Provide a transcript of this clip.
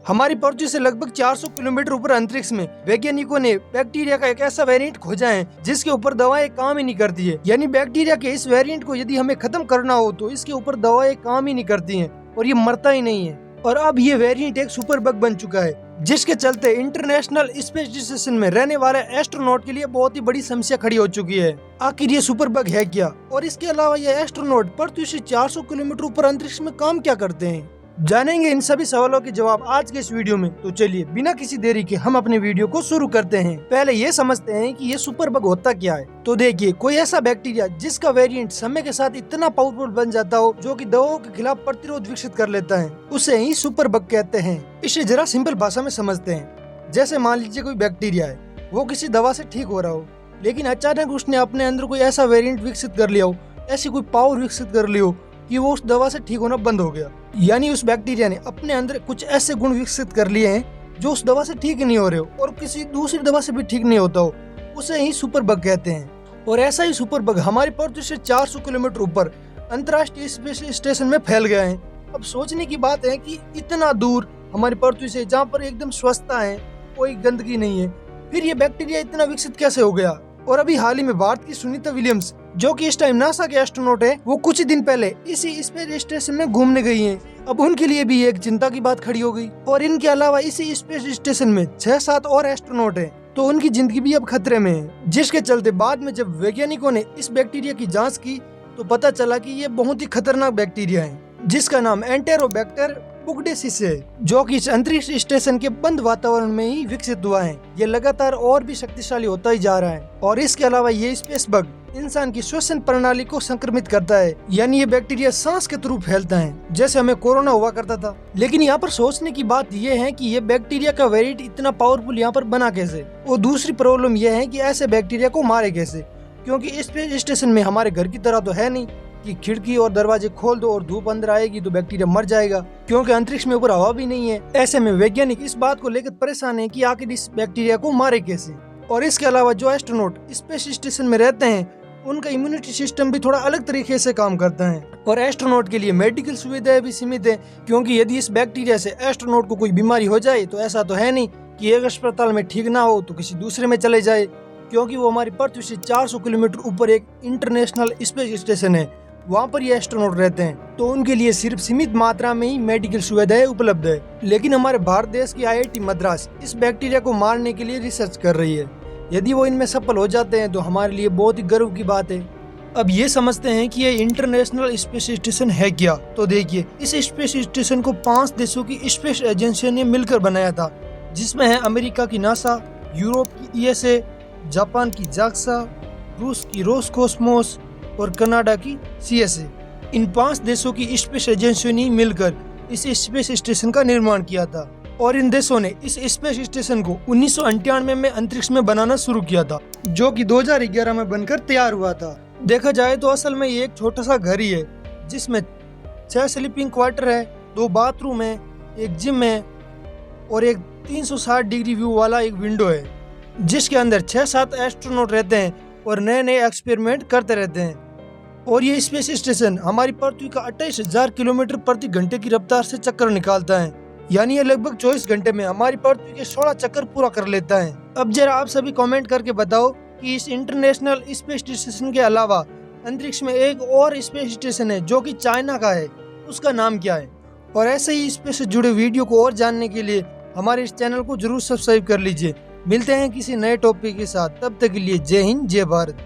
हमारी पृथ्वी से लगभग 400 किलोमीटर ऊपर अंतरिक्ष में वैज्ञानिकों ने बैक्टीरिया का एक ऐसा वेरिएंट खोजा है जिसके ऊपर दवाएं काम ही नहीं करती है। यानी बैक्टीरिया के इस वेरिएंट को यदि हमें खत्म करना हो तो इसके ऊपर दवाएं काम ही नहीं करती हैं और ये मरता ही नहीं है। और अब ये वेरिएंट एक सुपर बग बन चुका है, जिसके चलते इंटरनेशनल स्पेस स्टेशन में रहने वाले एस्ट्रोनॉट के लिए बहुत ही बड़ी समस्या खड़ी हो चुकी है। आखिर ये सुपर बग है क्या, और इसके अलावा ये एस्ट्रोनॉट पृथ्वी से 400 किलोमीटर ऊपर अंतरिक्ष में काम क्या करते हैं? जानेंगे इन सभी सवालों के जवाब आज के इस वीडियो में। तो चलिए बिना किसी देरी के हम अपने वीडियो को शुरू करते हैं। पहले ये समझते हैं कि ये सुपर बग होता क्या है। तो देखिए, कोई ऐसा बैक्टीरिया जिसका वेरिएंट समय के साथ इतना पावरफुल बन जाता हो जो कि दवाओं के खिलाफ प्रतिरोध विकसित कर लेता है, उसे ही सुपर बग कहते हैं। इसे जरा सिंपल भाषा में समझते हैं। जैसे मान लीजिए कोई बैक्टीरिया है, वो किसी दवा से ठीक हो रहा हो, लेकिन अचानक उसने अपने अंदर कोई ऐसा वेरिएंट विकसित कर लिया हो, ऐसी कोई पावर विकसित कर ली हो कि वो उस दवा से ठीक होना बंद हो गया। यानी उस बैक्टीरिया ने अपने अंदर कुछ ऐसे गुण विकसित कर लिए हैं जो उस दवा से ठीक नहीं हो रहे हो और किसी दूसरी दवा से भी ठीक नहीं होता हो, उसे ही सुपर बग कहते हैं। और ऐसा ही सुपर बग हमारी पृथ्वी से 400 किलोमीटर ऊपर अंतर्राष्ट्रीय स्पेस स्टेशन में फैल गया है। अब सोचने की बात है कि इतना दूर हमारी पृथ्वी से, जहाँ पर एकदम स्वच्छता है, कोई गंदगी नहीं है, फिर ये बैक्टीरिया इतना विकसित कैसे हो गया? और अभी हाल ही में भारत की सुनीता विलियम्स, जो कि इस टाइम नासा के एस्ट्रोनॉट है, वो कुछ दिन पहले इसी स्पेस स्टेशन में घूमने गई हैं। अब उनके लिए भी एक चिंता की बात खड़ी हो गई। और इनके अलावा इसी स्पेस स्टेशन में 6-7 और एस्ट्रोनॉट हैं, तो उनकी जिंदगी भी अब खतरे में है। जिसके चलते बाद में जब वैज्ञानिकों ने इस बैक्टीरिया की जांच की तो पता चला कि ये बहुत ही खतरनाक बैक्टीरिया है, जिसका नाम एंटेरोबैक्टर पुगडेसिस है, जो कि इस अंतरिक्ष स्टेशन के बंद वातावरण में ही विकसित हुआ है। ये लगातार और भी शक्तिशाली होता ही जा रहा है। और इसके अलावा ये स्पेस बग इंसान की श्वसन प्रणाली को संक्रमित करता है। यानी ये बैक्टीरिया सांस के थ्रू फैलता है, जैसे हमें कोरोना हुआ करता था। लेकिन यहाँ पर सोचने की बात यह है कि ये बैक्टीरिया का वेरिएंट इतना पावरफुल यहाँ पर बना कैसे? और दूसरी प्रॉब्लम यह है कि ऐसे बैक्टीरिया को मारे कैसे, क्योंकि स्पेस स्टेशन में हमारे घर की तरह तो है नहीं कि खिड़की और दरवाजे खोल दो और धूप अंदर आएगी तो बैक्टीरिया मर जाएगा, क्योंकि अंतरिक्ष में ऊपर हवा भी नहीं है। ऐसे में वैज्ञानिक इस बात को लेकर परेशान है कि आखिर इस बैक्टीरिया को मारे कैसे। और इसके अलावा जो एस्ट्रोनॉट स्पेस स्टेशन में रहते हैं, उनका इम्यूनिटी सिस्टम भी थोड़ा अलग तरीके से काम करता है। और एस्ट्रोनॉट के लिए मेडिकल सुविधाएं भी सीमित है, क्योंकि यदि इस बैक्टीरिया से एस्ट्रोनॉट को कोई बीमारी हो जाए तो ऐसा तो है नहीं कि एक अस्पताल में ठीक ना हो तो किसी दूसरे में चले जाए, क्योंकि वो हमारी पृथ्वी से 400 किलोमीटर ऊपर एक इंटरनेशनल स्पेस स्टेशन है, वहाँ पर ये एस्ट्रोनॉट रहते हैं। तो उनके लिए सिर्फ सीमित मात्रा में ही मेडिकल सुविधाएं उपलब्ध है। लेकिन हमारे भारत देश की IIT मद्रास इस बैक्टीरिया को मारने के लिए रिसर्च कर रही है। यदि वो इनमें सफल हो जाते हैं तो हमारे लिए बहुत ही गर्व की बात है। अब ये समझते हैं कि ये इंटरनेशनल स्पेस स्टेशन है क्या। तो देखिए, इस स्पेस स्टेशन को 5 देशों की स्पेस एजेंसी ने मिलकर बनाया था, जिसमें है अमेरिका की नासा, यूरोप की ESA, जापान की JAXA, रूस की रोसकोस्मोस और कनाडा की CSA। इन 5 देशों की स्पेस एजेंसियों ने मिलकर इस स्पेस स्टेशन का निर्माण किया था। और इन देशों ने इस स्पेस स्टेशन को 1998 में अंतरिक्ष में बनाना शुरू किया था, जो कि 2011 में बनकर तैयार हुआ था। देखा जाए तो असल में ये एक छोटा सा घर ही है, जिसमें 6 स्लीपिंग क्वार्टर है, 2 बाथरूम है, एक जिम है और एक 360 डिग्री व्यू वाला एक विंडो है, जिसके अंदर 6-7 एस्ट्रोनॉट रहते हैं और नए नए एक्सपेरिमेंट करते रहते हैं। और ये स्पेस स्टेशन हमारी पृथ्वी का 28,000 किलोमीटर प्रति घंटे की रफ्तार से चक्कर निकालता है। यानी ये लगभग 24 घंटे में हमारी पृथ्वी के 16 चक्कर पूरा कर लेता है। अब जरा आप सभी कमेंट करके बताओ कि इस इंटरनेशनल स्पेस स्टेशन के अलावा अंतरिक्ष में एक और स्पेस स्टेशन है जो कि चाइना का है, उसका नाम क्या है? और ऐसे ही स्पेस से जुड़े वीडियो को और जानने के लिए हमारे इस चैनल को जरूर सब्सक्राइब कर लीजिए। मिलते हैं किसी नए टॉपिक के साथ, तब तक के लिए जय हिंद, जय भारत।